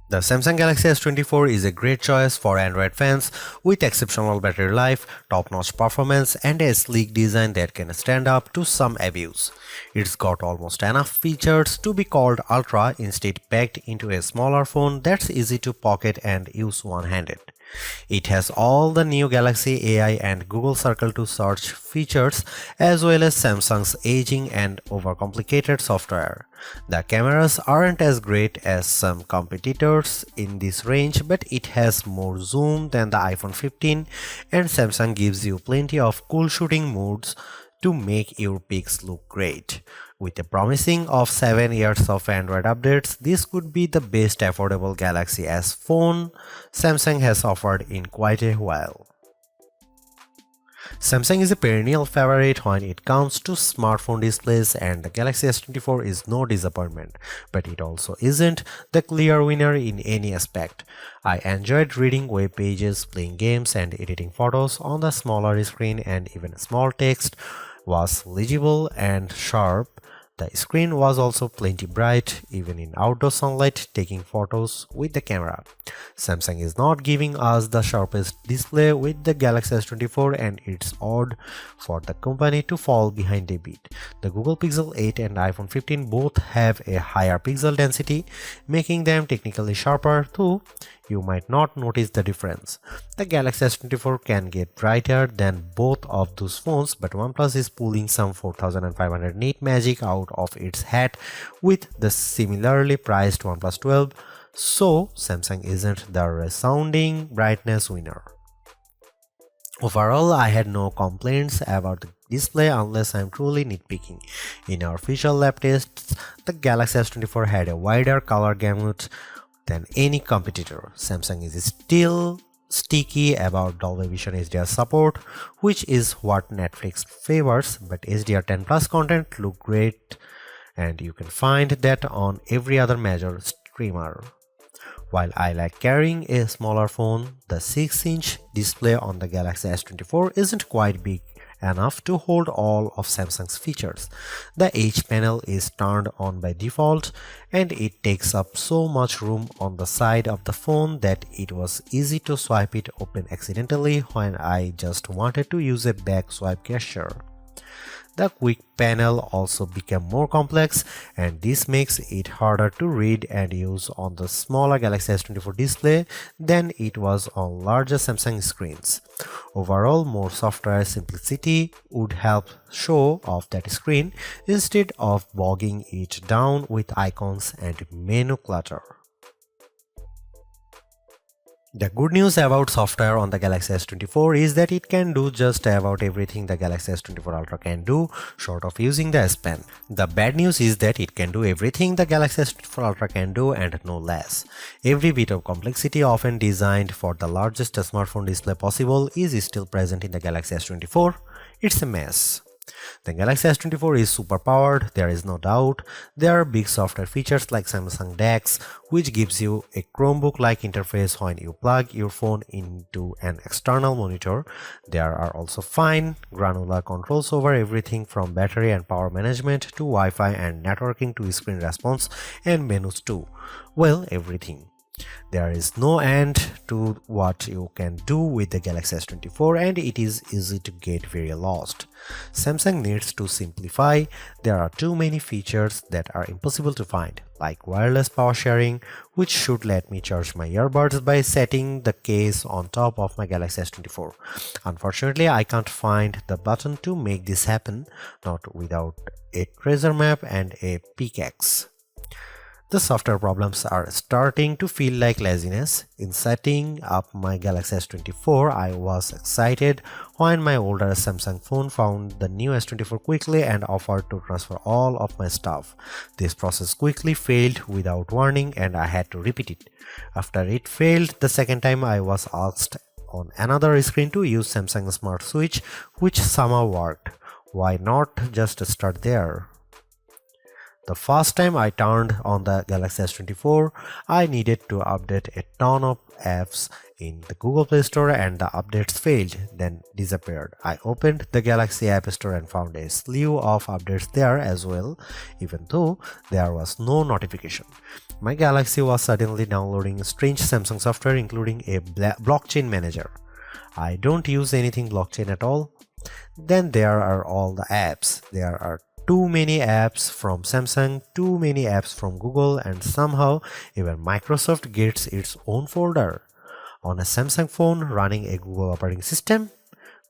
The Samsung Galaxy S24 is a great choice for Android fans with exceptional battery life, top-notch performance, and a sleek design that can stand up to some abuse. It's got almost enough features to be called ultra, instead packed into a smaller phone that's easy to pocket and use one-handed. It has all the new Galaxy AI and Google Circle to search features, as well as Samsung's aging and overcomplicated software. The cameras aren't as great as some competitors in this range, but it has more zoom than the iPhone 15, and Samsung gives you plenty of cool shooting modes to make your pics look great. With a promising of 7 years of Android updates, this could be the best affordable Galaxy S phone Samsung has offered in quite a while. Samsung is a perennial favorite when it comes to smartphone displays, and the Galaxy S24 is no disappointment, but it also isn't the clear winner in any aspect. I enjoyed reading web pages, playing games, and editing photos on the smaller screen, and even small text was legible and sharp. The screen was also plenty bright, even in outdoor sunlight, taking photos with the camera. Samsung is not giving us the sharpest display with the Galaxy S24, and it's odd for the company to fall behind a bit. The Google Pixel 8 and iPhone 15 both have a higher pixel density, making them technically sharper, though you might not notice the difference. The Galaxy S24 can get brighter than both of those phones, but OnePlus is pulling some 4500 nit magic out of its hat with the similarly priced OnePlus 12, so Samsung isn't the resounding brightness winner. Overall, I had no complaints about the display unless I'm truly nitpicking. In our official lab tests, the Galaxy S24 had a wider color gamut than any competitor. Samsung is still sticky about Dolby Vision HDR support, which is what Netflix favors, but HDR10 Plus content look great, and you can find that on every other major streamer. While I like carrying a smaller phone, the 6-inch display on the Galaxy S24 isn't quite big enough to hold all of Samsung's features. The H panel is turned on by default, and it takes up so much room on the side of the phone that it was easy to swipe it open accidentally when I just wanted to use a back swipe gesture. The quick panel also became more complex, and this makes it harder to read and use on the smaller Galaxy S24 display than it was on larger Samsung screens. Overall, more software simplicity would help show off that screen instead of bogging it down with icons and menu clutter. The good news about software on the Galaxy S24 is that it can do just about everything the Galaxy S24 Ultra can do, short of using the S Pen. The bad news is that it can do everything the Galaxy S24 Ultra can do and no less. Every bit of complexity often designed for the largest smartphone display possible is still present in the Galaxy S24. It's a mess. The Galaxy S24 is super powered, there is no doubt. There are big software features like Samsung DeX, which gives you a Chromebook-like interface when you plug your phone into an external monitor. There are also fine, granular controls over everything from battery and power management to Wi-Fi and networking to screen response and menus too. Well, everything. There is no end to what you can do with the Galaxy S24, and it is easy to get very lost. Samsung needs to simplify. There are too many features that are impossible to find, like wireless power sharing, which should let me charge my earbuds by setting the case on top of my Galaxy S24. Unfortunately, I can't find the button to make this happen, not without a treasure map and a pickaxe. The software problems are starting to feel like laziness. In setting up my Galaxy S24, I was excited when my older Samsung phone found the new S24 quickly and offered to transfer all of my stuff. This process quickly failed without warning, and I had to repeat it. After it failed the second time, I was asked on another screen to use Samsung Smart Switch, which somehow worked. Why not just start there? The first time I turned on the Galaxy S24, I needed to update a ton of apps in the Google Play Store, and the updates failed, then disappeared. I opened the Galaxy App Store and found a slew of updates there as well, even though there was no notification. My Galaxy was suddenly downloading strange Samsung software including a blockchain manager. I don't use anything blockchain at all. Then there are all the apps. There are too many apps from Samsung, too many apps from Google, and somehow even Microsoft gets its own folder. On a Samsung phone running a Google operating system?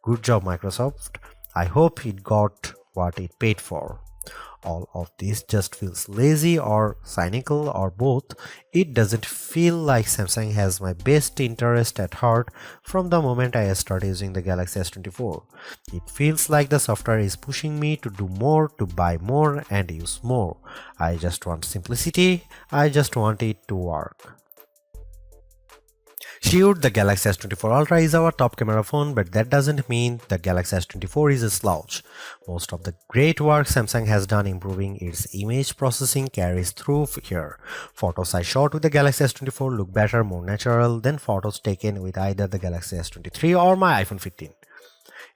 Good job, Microsoft. I hope it got what it paid for. All of this just feels lazy or cynical or both. It doesn't feel like Samsung has my best interest at heart from the moment I started using the Galaxy S24. It feels like the software is pushing me to do more, to buy more and use more. I just want simplicity. I just want it to work. Sure, the Galaxy S24 Ultra is our top camera phone, but that doesn't mean the Galaxy S24 is a slouch. Most of the great work Samsung has done improving its image processing carries through here. Photos I shot with the Galaxy S24 look better, more natural than photos taken with either the Galaxy S23 or my iPhone 15.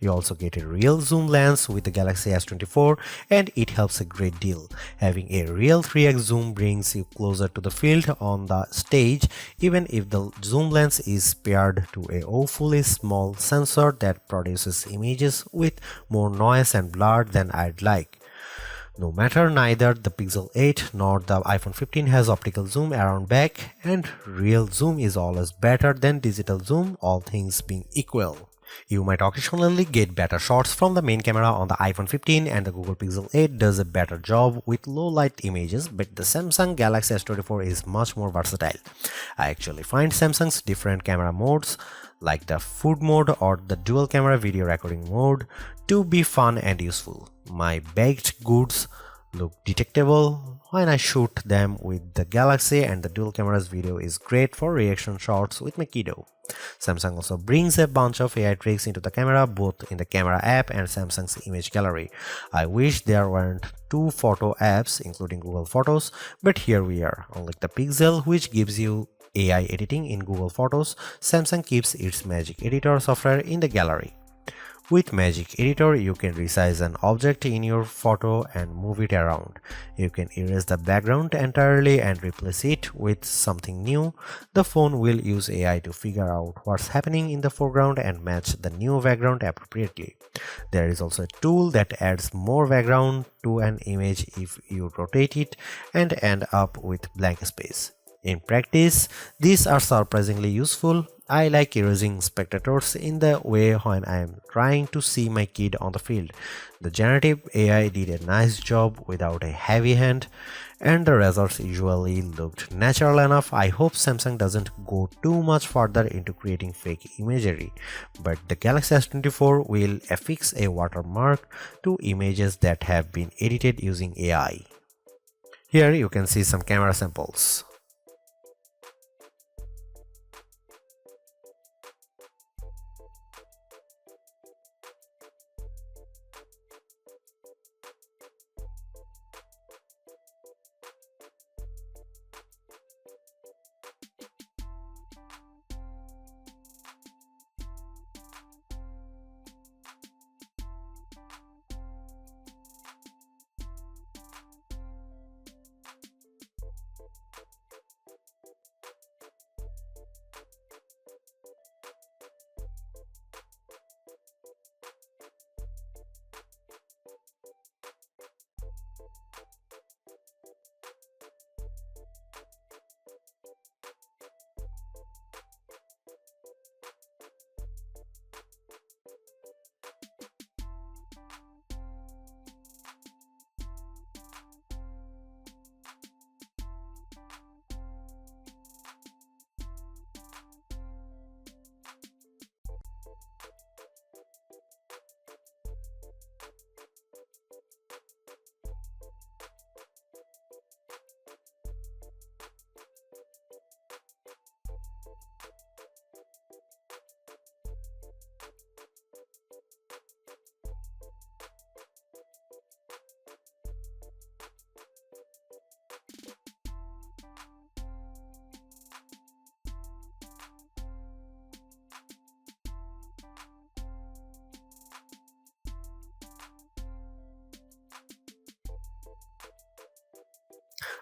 You also get a real zoom lens with the Galaxy S24 and it helps a great deal. Having a real 3x zoom brings you closer to the field on the stage even if the zoom lens is paired to a awfully small sensor that produces images with more noise and blur than I'd like. No matter, neither the Pixel 8 nor the iPhone 15 has optical zoom around back, and real zoom is always better than digital zoom, all things being equal. You might occasionally get better shots from the main camera on the iPhone 15 and the Google Pixel 8 does a better job with low light images, but the Samsung Galaxy S24 is much more versatile. I actually find Samsung's different camera modes like the food mode or the dual camera video recording mode to be fun and useful. My baked goods look detectable when I shoot them with the Galaxy and the dual cameras video is great for reaction shots with my kiddo. Samsung also brings a bunch of AI tricks into the camera both in the camera app and Samsung's image gallery. I wish there weren't two photo apps including Google Photos, but here we are. Unlike the Pixel which gives you AI editing in Google Photos, Samsung keeps its Magic Editor software in the gallery. With Magic Editor, you can resize an object in your photo and move it around. You can erase the background entirely and replace it with something new. The phone will use AI to figure out what's happening in the foreground and match the new background appropriately. There is also a tool that adds more background to an image if you rotate it and end up with blank space. In practice, these are surprisingly useful. I like erasing spectators in the way when I am trying to see my kid on the field. The generative AI did a nice job without a heavy hand, and the results usually looked natural enough. I hope Samsung doesn't go too much further into creating fake imagery, but the Galaxy S24 will affix a watermark to images that have been edited using AI. Here you can see some camera samples.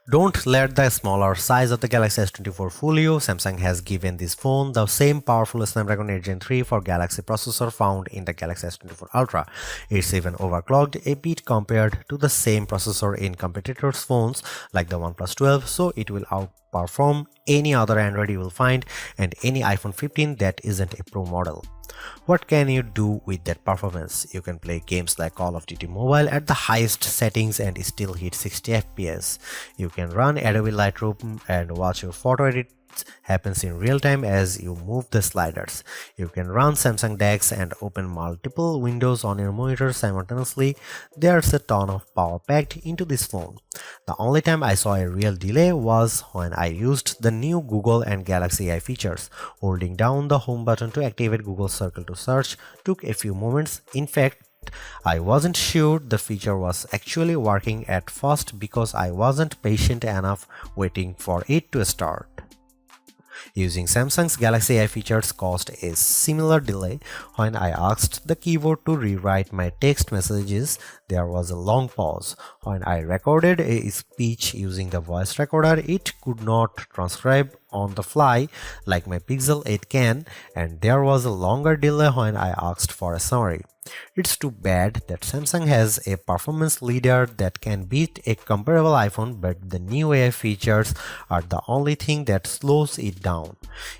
Don't let the smaller size of the Galaxy S24 fool you. Samsung has given this phone the same powerful Snapdragon 8 Gen 3 for Galaxy processor found in the Galaxy S24 Ultra. It's even overclocked a bit compared to the same processor in competitors' phones like the OnePlus 12, so it will outperform any other Android you will find and any iPhone 15 that isn't a Pro model. What can you do with that performance? You can play games like Call of Duty Mobile at the highest settings and still hit 60 FPS. You can run Adobe Lightroom and watch your photo edits happens in real time as you move the sliders. You can run Samsung DeX and open multiple windows on your monitor simultaneously. There's a ton of power packed into this phone. The only time I saw a real delay was when I used the new Google and Galaxy AI features. Holding down the home button to activate Google Circle to search took a few moments. In fact, I wasn't sure the feature was actually working at first because I wasn't patient enough waiting for it to start. Using Samsung's Galaxy AI features caused a similar delay. When I asked the keyboard to rewrite my text messages, there was a long pause. When I recorded a speech using the voice recorder, it could not transcribe on the fly like my Pixel 8 can, and there was a longer delay when I asked for a summary. It's too bad that Samsung has a performance leader that can beat a comparable iPhone, but the new AI features are the only thing that slows it down.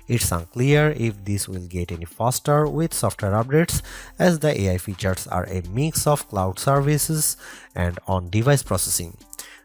It's unclear if this will get any faster with software updates, as the AI features are a mix of cloud services and on-device processing.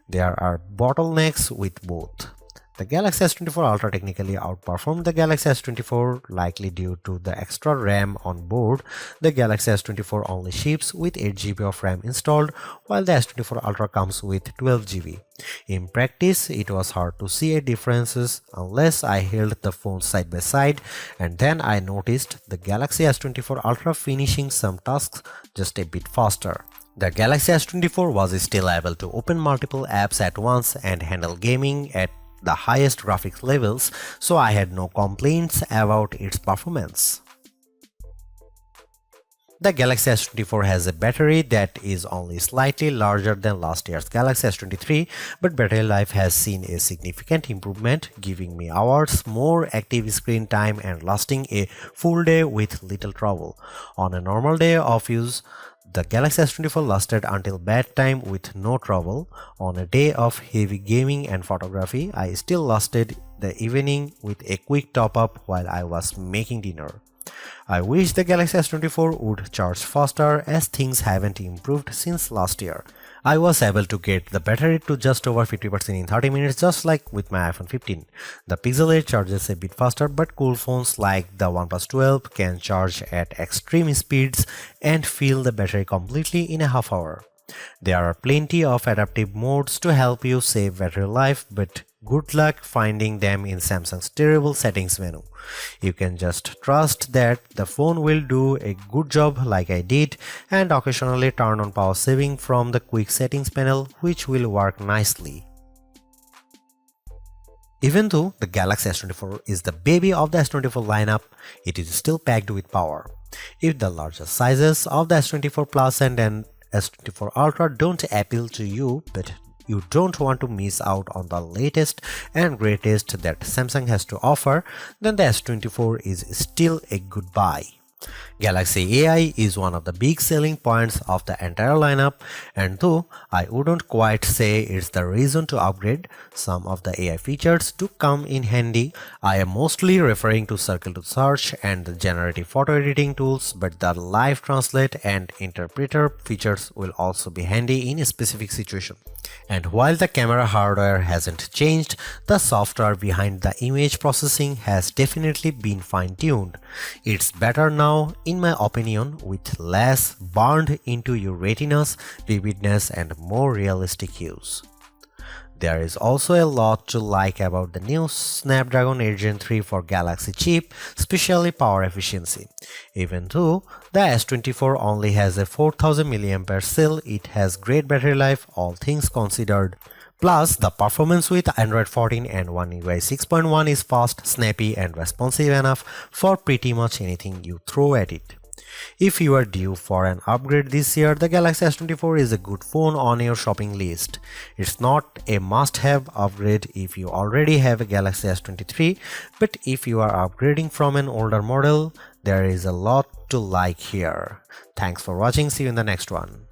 There are bottlenecks with both. The Galaxy S24 Ultra technically outperformed the Galaxy S24, likely due to the extra RAM on board. The Galaxy S24 only ships with 8GB of RAM installed, while the S24 Ultra comes with 12GB. In practice, it was hard to see a differences unless I held the phones side by side, and then I noticed the Galaxy S24 Ultra finishing some tasks just a bit faster. The Galaxy S24 was still able to open multiple apps at once and handle gaming at the highest graphics levels, so I had no complaints about its performance. The Galaxy S24 has a battery that is only slightly larger than last year's Galaxy S23, but battery life has seen a significant improvement, giving me hours more active screen time and lasting a full day with little trouble. On a normal day of use, the Galaxy S24 lasted until bedtime with no trouble. On a day of heavy gaming and photography, I still lasted the evening with a quick top-up while I was making dinner. I wish the Galaxy S24 would charge faster, as things haven't improved since last year. I was able to get the battery to just over 50% in 30 minutes, just like with my iPhone 15. The Pixel 8 charges a bit faster, but cool phones like the OnePlus 12 can charge at extreme speeds and fill the battery completely in a half hour. There are plenty of adaptive modes to help you save battery life, but good luck finding them in Samsung's terrible settings menu. You can just trust that the phone will do a good job like I did, and occasionally turn on power saving from the quick settings panel, which will work nicely. Even though the Galaxy S24 is the baby of the S24 lineup, it is still packed with power. If the larger sizes of the S24 Plus and S24 Ultra don't appeal to you, but you don't want to miss out on the latest and greatest that Samsung has to offer, then the S24 is still a good buy. Galaxy AI is one of the big selling points of the entire lineup, and though I wouldn't quite say it's the reason to upgrade, some of the AI features do come in handy. I am mostly referring to Circle to Search and the generative photo editing tools, but the live translate and interpreter features will also be handy in a specific situation. And while the camera hardware hasn't changed, the software behind the image processing has definitely been fine-tuned. It's better now, in my opinion, with less burned into your retinas, vividness, and more realistic hues. There is also a lot to like about the new Snapdragon 8 Gen 3 for Galaxy chip, especially power efficiency. Even though the S24 only has a 4000 mAh cell, it has great battery life, all things considered. Plus, the performance with Android 14 and One UI 6.1 is fast, snappy, and responsive enough for pretty much anything you throw at it. If you are due for an upgrade this year, the Galaxy S24 is a good phone on your shopping list. It's not a must-have upgrade if you already have a Galaxy S23, but if you are upgrading from an older model, there is a lot to like here. Thanks for watching. See you in the next one.